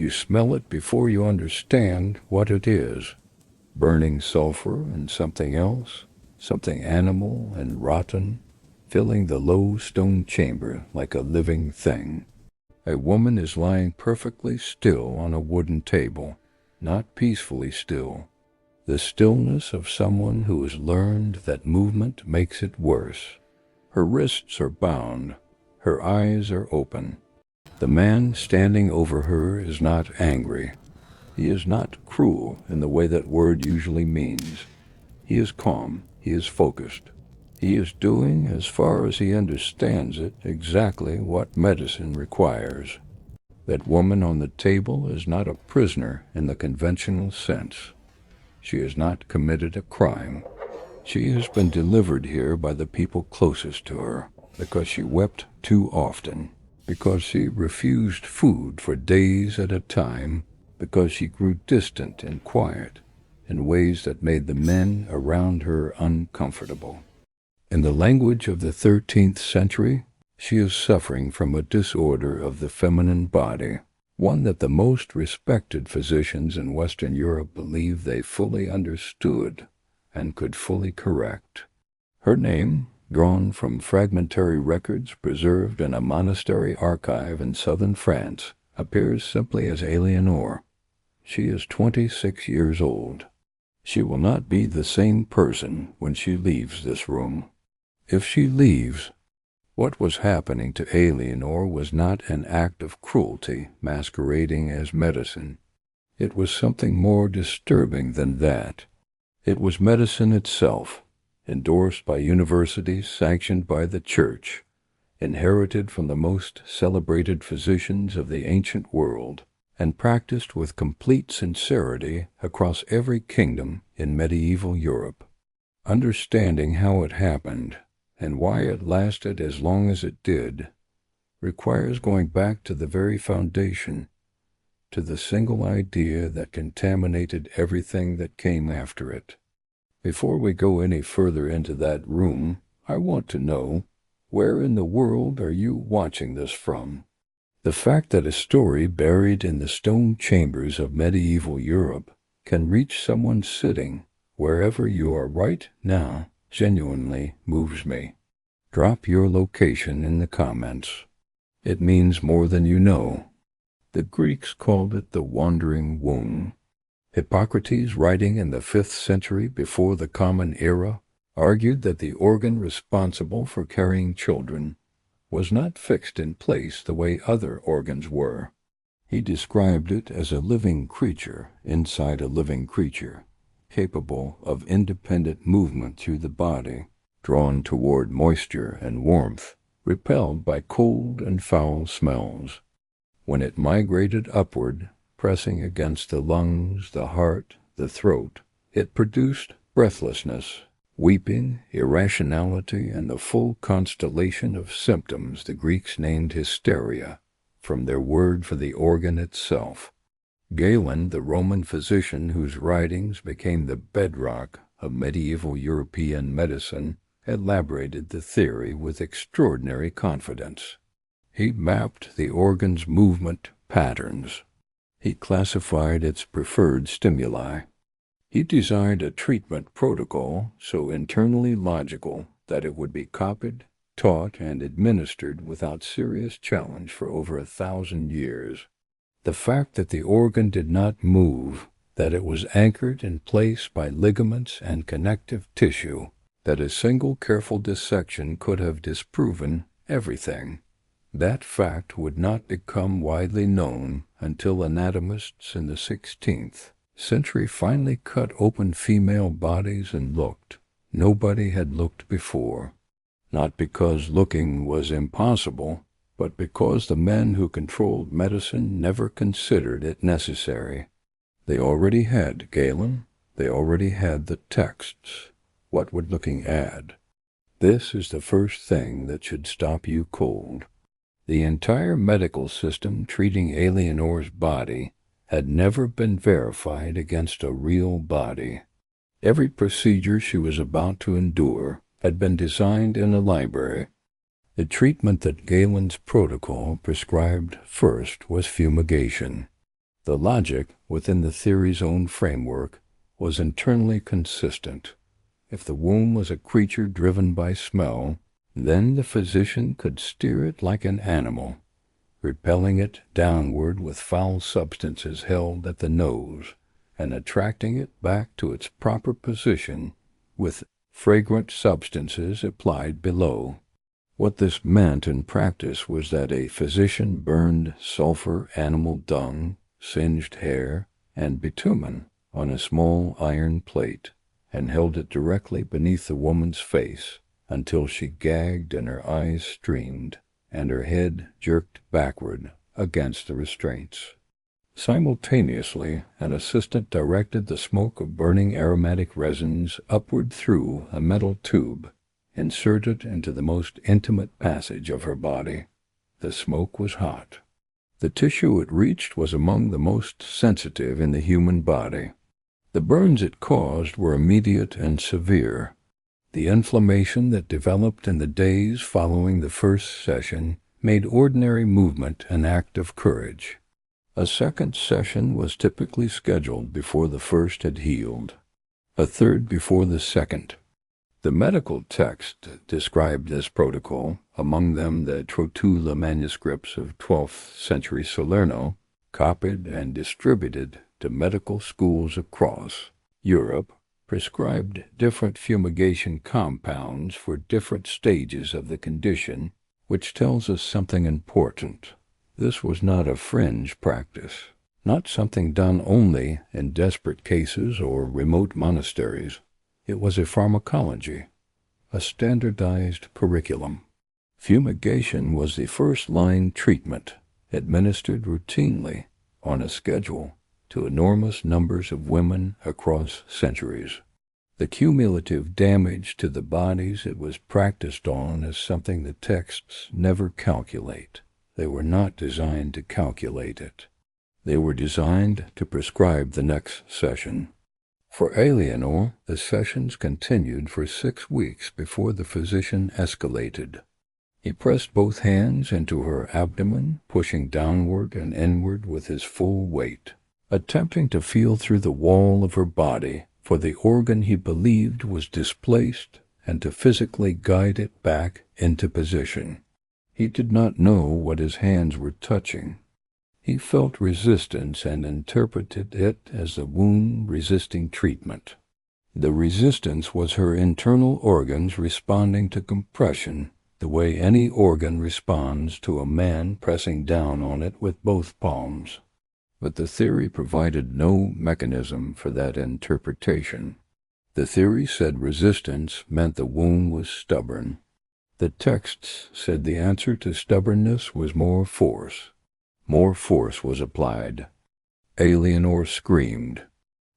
You smell it before you understand what it is. Burning sulfur and something else, something animal and rotten, filling the low stone chamber like a living thing. A woman is lying perfectly still on a wooden table, not peacefully still. The stillness of someone who has learned that movement makes it worse. Her wrists are bound, her eyes are open. The man standing over her is not angry. He is not cruel in the way that word usually means. He is calm, he is focused. He is doing, as far as he understands it, exactly what medicine requires. That woman on the table is not a prisoner in the conventional sense. She has not committed a crime. She has been delivered here by the people closest to her, because she wept too often, because she refused food for days at a time, because she grew distant and quiet in ways that made the men around her uncomfortable. In the language of the 13th century, she is suffering from a disorder of the feminine body, one that the most respected physicians in Western Europe believed they fully understood and could fully correct. Her name, drawn from fragmentary records preserved in a monastery archive in southern France, appears simply as Eleanor. She is 26 years old. She will not be the same person when she leaves this room. If she leaves, what was happening to Eleanor was not an act of cruelty masquerading as medicine. It was something more disturbing than that. It was medicine itself, endorsed by universities, sanctioned by the Church, inherited from the most celebrated physicians of the ancient world, and practiced with complete sincerity across every kingdom in medieval Europe. Understanding how it happened, and why it lasted as long as it did, requires going back to the very foundation, to the single idea that contaminated everything that came after it. Before we go any further into that room, I want to know, where in the world are you watching this from? The fact that a story buried in the stone chambers of medieval Europe can reach someone sitting wherever you are right now genuinely moves me. Drop your location in the comments. It means more than you know. The Greeks called it the wandering womb. Hippocrates, writing in the 5th century before the Common Era, argued that the organ responsible for carrying children was not fixed in place the way other organs were. He described it as a living creature inside a living creature, capable of independent movement through the body, drawn toward moisture and warmth, repelled by cold and foul smells. When it migrated upward, pressing against the lungs, the heart, the throat, it produced breathlessness, weeping, irrationality, and the full constellation of symptoms the Greeks named hysteria, from their word for the organ itself. Galen, the Roman physician whose writings became the bedrock of medieval European medicine, elaborated the theory with extraordinary confidence. He mapped the organ's movement patterns. He classified its preferred stimuli. He designed a treatment protocol so internally logical that it would be copied, taught, and administered without serious challenge for over 1,000 years. The fact that the organ did not move, that it was anchored in place by ligaments and connective tissue, that a single careful dissection could have disproven everything, that fact would not become widely known until anatomists in the 16th century finally cut open female bodies and looked. Nobody had looked before, not because looking was impossible, but because the men who controlled medicine never considered it necessary. They already had Galen, they already had the texts. What would looking add? This is the first thing that should stop you cold. The entire medical system treating Eleanor's body had never been verified against a real body. Every procedure she was about to endure had been designed in a library. The treatment that Galen's protocol prescribed first was fumigation. The logic within the theory's own framework was internally consistent. If the womb was a creature driven by smell, then the physician could steer it like an animal, repelling it downward with foul substances held at the nose, and attracting it back to its proper position with fragrant substances applied below. What this meant in practice was that a physician burned sulfur, animal dung, singed hair, and bitumen on a small iron plate, and held it directly beneath the woman's face until she gagged and her eyes streamed, and her head jerked backward against the restraints. Simultaneously, an assistant directed the smoke of burning aromatic resins upward through a metal tube, inserted into the most intimate passage of her body. The smoke was hot. The tissue it reached was among the most sensitive in the human body. The burns it caused were immediate and severe. The inflammation that developed in the days following the first session made ordinary movement an act of courage. A second session was typically scheduled before the first had healed, a third before the second. The medical text described this protocol, among them the Trotula manuscripts of 12th century Salerno, copied and distributed to medical schools across Europe, prescribed different fumigation compounds for different stages of the condition, which tells us something important. This was not a fringe practice, not something done only in desperate cases or remote monasteries. It was a pharmacology, a standardized curriculum. Fumigation was the first-line treatment, administered routinely, on a schedule, to enormous numbers of women across centuries. The cumulative damage to the bodies it was practiced on is something the texts never calculate. They were not designed to calculate it. They were designed to prescribe the next session. For Eleanor, the sessions continued for 6 weeks before the physician escalated. He pressed both hands into her abdomen, pushing downward and inward with his full weight, attempting to feel through the wall of her body for the organ he believed was displaced and to physically guide it back into position. He did not know what his hands were touching. He felt resistance and interpreted it as the wound-resisting treatment. The resistance was her internal organs responding to compression, the way any organ responds to a man pressing down on it with both palms. But the theory provided no mechanism for that interpretation. The theory said resistance meant the wound was stubborn. The texts said the answer to stubbornness was more force. More force was applied. Eleanor screamed.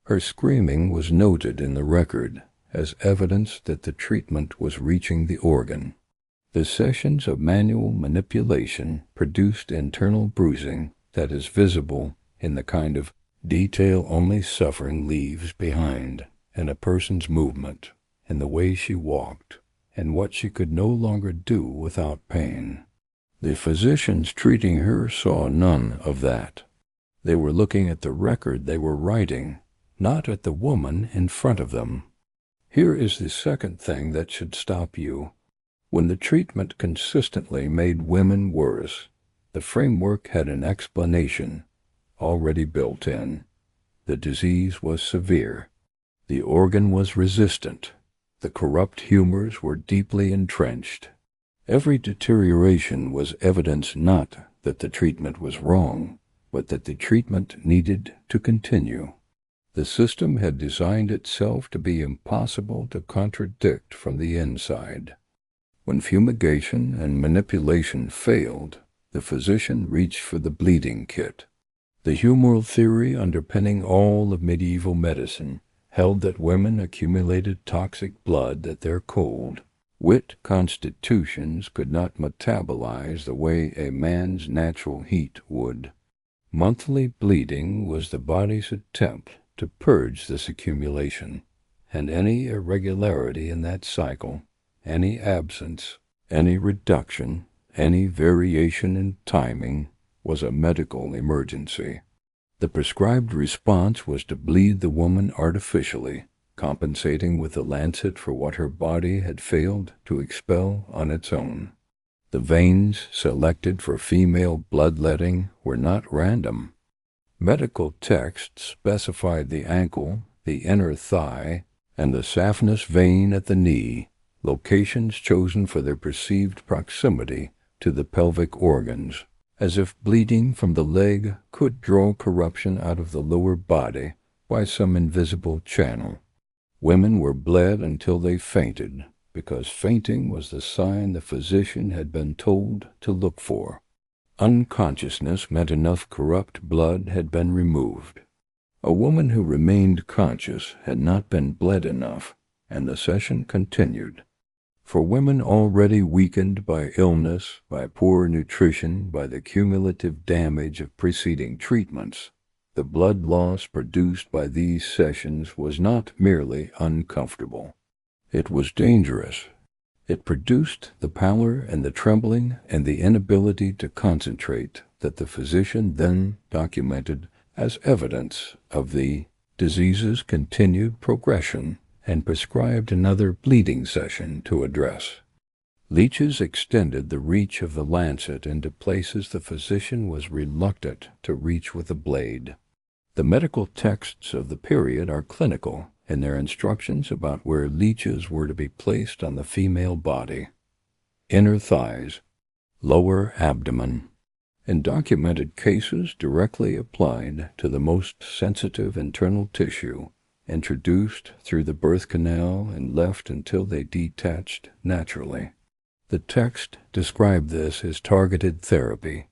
Her screaming was noted in the record as evidence that the treatment was reaching the organ. The sessions of manual manipulation produced internal bruising that is visible in the kind of detail only suffering leaves behind in a person's movement, in the way she walked, and what she could no longer do without pain. The physicians treating her saw none of that. They were looking at the record they were writing, not at the woman in front of them. Here is the second thing that should stop you. When the treatment consistently made women worse, the framework had an explanation already built in. The disease was severe. The organ was resistant. The corrupt humors were deeply entrenched. Every deterioration was evidence not that the treatment was wrong, but that the treatment needed to continue. The system had designed itself to be impossible to contradict from the inside. When fumigation and manipulation failed, the physician reached for the bleeding kit. The humoral theory underpinning all of medieval medicine held that women accumulated toxic blood at their cold. Wit constitutions could not metabolize the way a man's natural heat would. Monthly bleeding was the body's attempt to purge this accumulation, and any irregularity in that cycle, any absence, any reduction, any variation in timing, was a medical emergency. The prescribed response was to bleed the woman artificially, compensating with the lancet for what her body had failed to expel on its own. The veins selected for female bloodletting were not random. Medical texts specified the ankle, the inner thigh, and the saphenous vein at the knee, locations chosen for their perceived proximity to the pelvic organs, as if bleeding from the leg could draw corruption out of the lower body by some invisible channel. Women were bled until they fainted, because fainting was the sign the physician had been told to look for. Unconsciousness meant enough corrupt blood had been removed. A woman who remained conscious had not been bled enough, and the session continued. For women already weakened by illness, by poor nutrition, by the cumulative damage of preceding treatments, the blood loss produced by these sessions was not merely uncomfortable. It was dangerous. It produced the pallor and the trembling and the inability to concentrate that the physician then documented as evidence of the disease's continued progression and prescribed another bleeding session to address. Leeches extended the reach of the lancet into places the physician was reluctant to reach with a blade. The medical texts of the period are clinical in their instructions about where leeches were to be placed on the female body: inner thighs, lower abdomen. In documented cases directly applied to the most sensitive internal tissue, introduced through the birth canal and left until they detached naturally. The text described this as targeted therapy.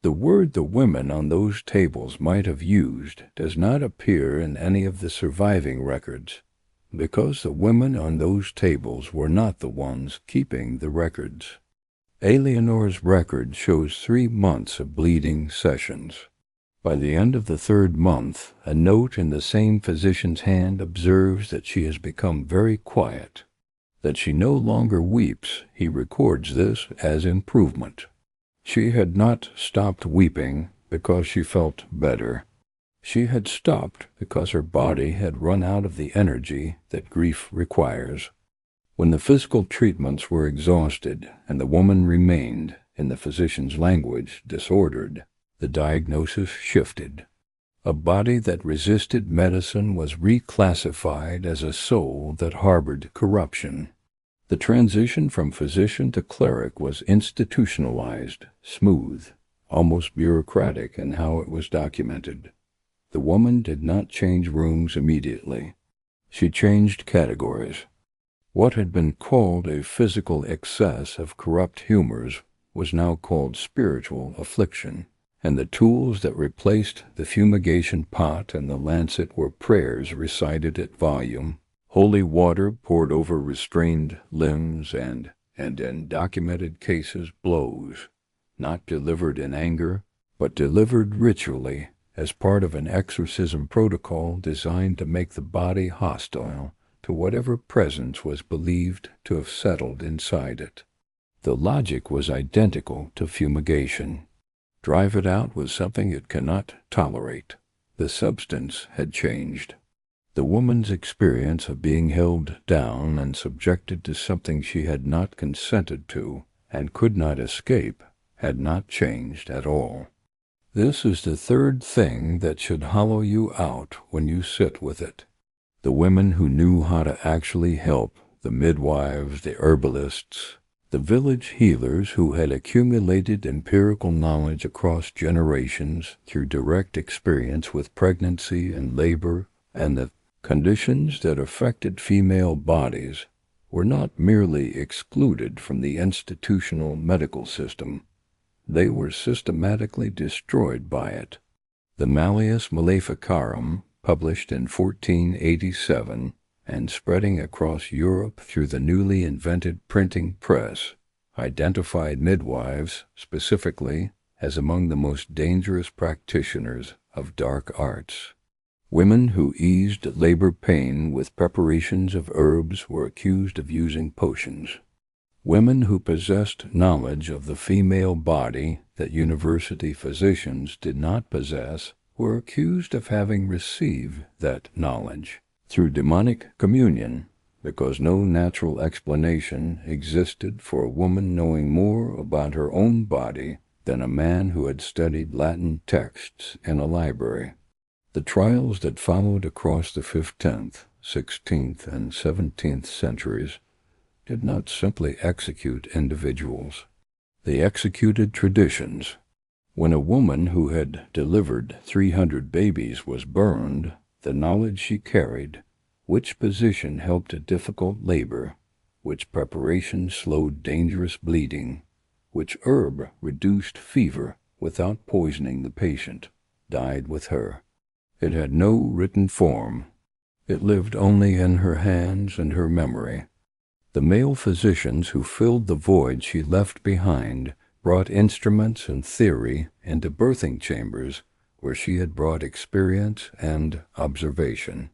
The word the women on those tables might have used does not appear in any of the surviving records, because the women on those tables were not the ones keeping the records. Eleanor's record shows 3 months of bleeding sessions. By the end of the 3rd month, a note in the same physician's hand observes that she has become very quiet. That she no longer weeps, he records this as improvement. She had not stopped weeping because she felt better. She had stopped because her body had run out of the energy that grief requires. When the physical treatments were exhausted and the woman remained, in the physician's language, disordered, the diagnosis shifted. A body that resisted medicine was reclassified as a soul that harbored corruption. The transition from physician to cleric was institutionalized, smooth, almost bureaucratic in how it was documented. The woman did not change rooms immediately. She changed categories. What had been called a physical excess of corrupt humors was now called spiritual affliction, and the tools that replaced the fumigation pot and the lancet were prayers recited at volume, holy water poured over restrained limbs, and in documented cases, blows, not delivered in anger, but delivered ritually as part of an exorcism protocol designed to make the body hostile to whatever presence was believed to have settled inside it. The logic was identical to fumigation. Drive it out with something it cannot tolerate. The substance had changed. The woman's experience of being held down and subjected to something she had not consented to and could not escape had not changed at all. This is the 3rd thing that should hollow you out when you sit with it. The women who knew how to actually help, the midwives, the herbalists, the village healers who had accumulated empirical knowledge across generations through direct experience with pregnancy and labor and the conditions that affected female bodies, were not merely excluded from the institutional medical system. They were systematically destroyed by it. The Malleus Maleficarum, published in 1487 and spreading across Europe through the newly invented printing press, identified midwives specifically as among the most dangerous practitioners of dark arts. Women who eased labor pain with preparations of herbs were accused of using potions. Women who possessed knowledge of the female body that university physicians did not possess were accused of having received that knowledge through demonic communion, because no natural explanation existed for a woman knowing more about her own body than a man who had studied Latin texts in a library. The trials that followed across the 15th, 16th, and 17th centuries did not simply execute individuals. They executed traditions. When a woman who had delivered 300 babies was burned, the knowledge she carried, which position helped a difficult labor, which preparation slowed dangerous bleeding, which herb reduced fever without poisoning the patient, died with her. It had no written form. It lived only in her hands and her memory. The male physicians who filled the void she left behind brought instruments and theory into birthing chambers where she had brought experience and observation.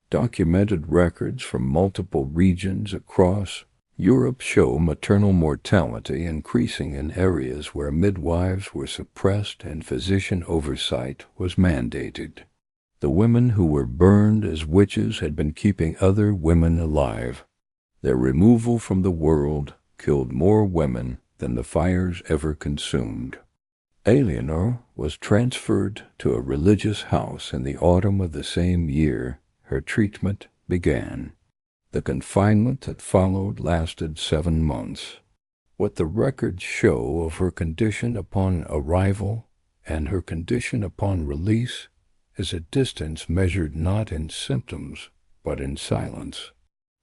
Documented records from multiple regions across Europe show maternal mortality increasing in areas where midwives were suppressed and physician oversight was mandated. The women who were burned as witches had been keeping other women alive. Their removal from the world killed more women than the fires ever consumed. Eleanor was transferred to a religious house in the autumn of the same year her treatment began. The confinement that followed lasted 7 months. What the records show of her condition upon arrival and her condition upon release is a distance measured not in symptoms, but in silence.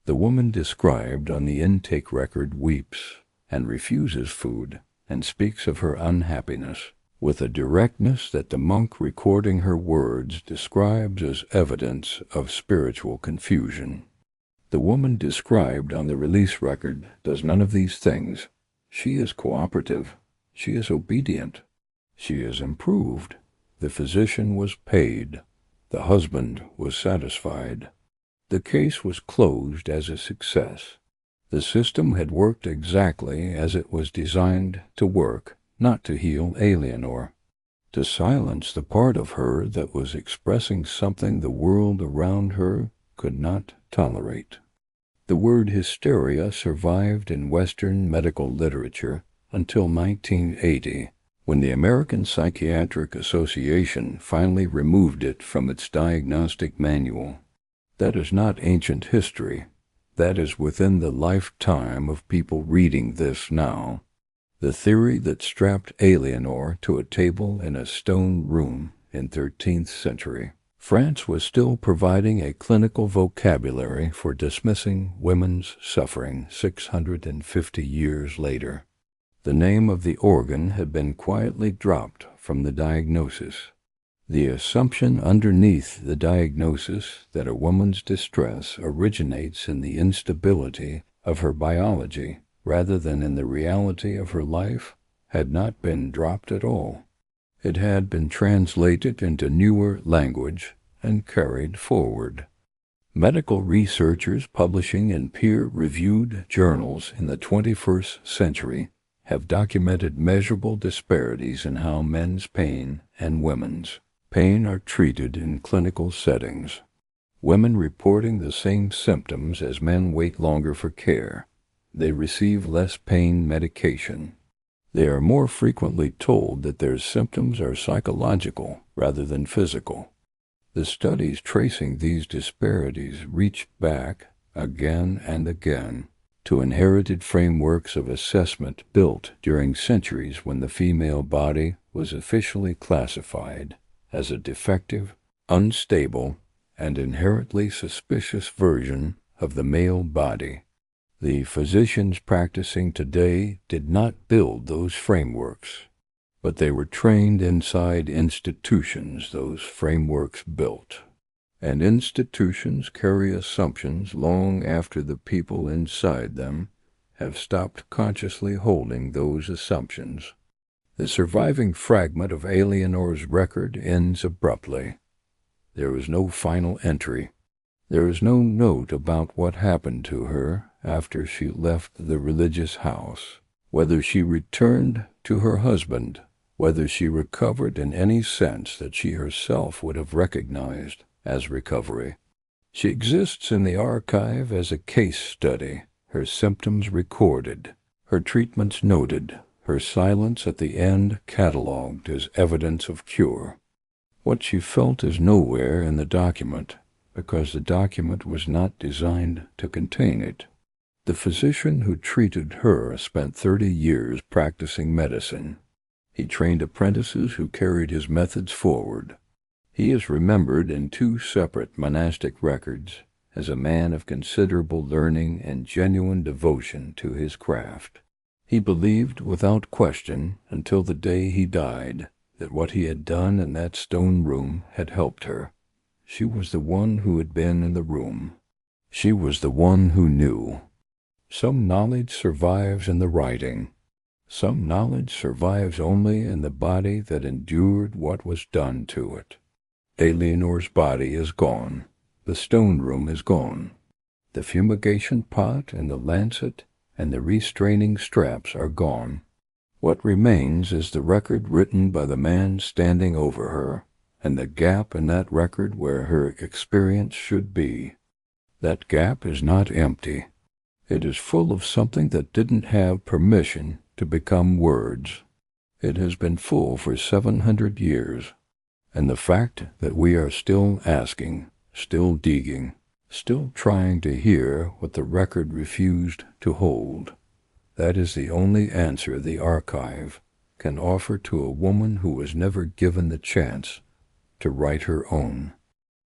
The woman described on the intake record weeps and refuses food and speaks of her unhappiness with a directness that the monk recording her words describes as evidence of spiritual confusion. The woman described on the release record does none of these things. She is cooperative. She is obedient. She is improved. The physician was paid. The husband was satisfied. The case was closed as a success. The system had worked exactly as it was designed to work, not to heal Eleanor, to silence the part of her that was expressing something the world around her could not tolerate. The word hysteria survived in Western medical literature until 1980, when the American Psychiatric Association finally removed it from its diagnostic manual. That is not ancient history. That is within the lifetime of people reading this now. The theory that strapped Eleanor to a table in a stone room in 13th century France was still providing a clinical vocabulary for dismissing women's suffering 650 years later. The name of the organ had been quietly dropped from the diagnosis. The assumption underneath the diagnosis that a woman's distress originates in the instability of her biology rather than in the reality of her life had not been dropped at all. It had been translated into newer language and carried forward. Medical researchers publishing in peer-reviewed journals in the 21st century have documented measurable disparities in how men's pain and women's pain are treated in clinical settings. Women reporting the same symptoms as men wait longer for care. They receive less pain medication. They are more frequently told that their symptoms are psychological rather than physical. The studies tracing these disparities reach back, again and again, to inherited frameworks of assessment built during centuries when the female body was officially classified as a defective, unstable, and inherently suspicious version of the male body. The physicians practicing today did not build those frameworks, but they were trained inside institutions those frameworks built. And institutions carry assumptions long after the people inside them have stopped consciously holding those assumptions. The surviving fragment of Eleanor's record ends abruptly. There is no final entry. There is no note about what happened to her after she left the religious house, whether she returned to her husband, whether she recovered in any sense that she herself would have recognized as recovery. She exists in the archive as a case study, her symptoms recorded, her treatments noted, her silence at the end catalogued as evidence of cure. What she felt is nowhere in the document, because the document was not designed to contain it. The physician who treated her spent 30 years practicing medicine. He trained apprentices who carried his methods forward. He is remembered in 2 separate monastic records as a man of considerable learning and genuine devotion to his craft. He believed without question until the day he died that what he had done in that stone room had helped her. She was the one who had been in the room. She was the one who knew. Some knowledge survives in the writing. Some knowledge survives only in the body that endured what was done to it. Eleanor's body is gone. The stone room is gone. The fumigation pot and the lancet and the restraining straps are gone. What remains is the record written by the man standing over her, and the gap in that record where her experience should be. That gap is not empty. It is full of something that didn't have permission to become words. It has been full for 700 years, and the fact that we are still asking, still digging, still trying to hear what the record refused to hold, that is the only answer the archive can offer to a woman who was never given the chance to write her own.